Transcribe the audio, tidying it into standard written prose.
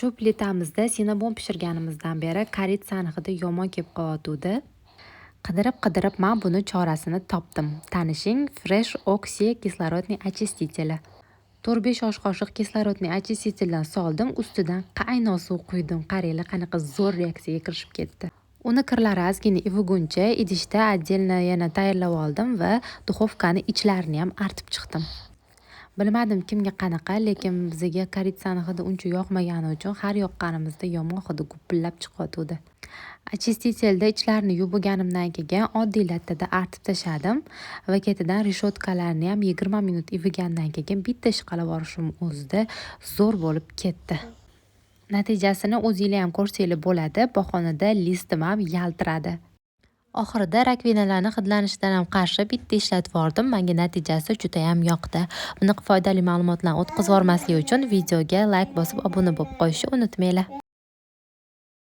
Shu plitamizda sinabon pishirganimizdan beri koritsani hidi yomon kelib qolyotgandi. Qidirib men buni chorasini topdim. Tanishing, Fresh Oxy kislorodniy очистители. 4-5 osh qoshiq kislorodniy очистительdan soldim, ustidan qaynoq suv quydim. Qaranglar qanaqa zo'r reaksiyaga kirishib ketdi. Uni kirlari ozgina iviguncha idishda отдельно yana tayyorlab oldim va duxovkani ichlarini ham artib chiqdim. Bilmadim kimga qanaqa, lekin bizga koritsani hidi uncha yoqmagani uchun har yoqqanimizda yomon hidi gupillab chiqyotgandi. Очистительda ichlarini yuvganimdan keyin oddiy lattada artib tashladim va ketidan reshotkalarni ham 20 minut ivigandan keyin bitta ishqalab yuborishim o'zida zo'r bo'lib ketdi. Natijasini o'zinglar ham ko'rsanglar bo'ladi. Bahonada listim ham yaltiradi. Oxirida rakvinalarni hidlanishidan ham qarshi bitta ishlatib yubordim. Menga natijasi juda ham yoqdi. Bunaqa foydali ma'lumotlarni o'tkazib yubormaslik uchun videoga like bosib obuna bo'lib qo'yishni unutmanglar.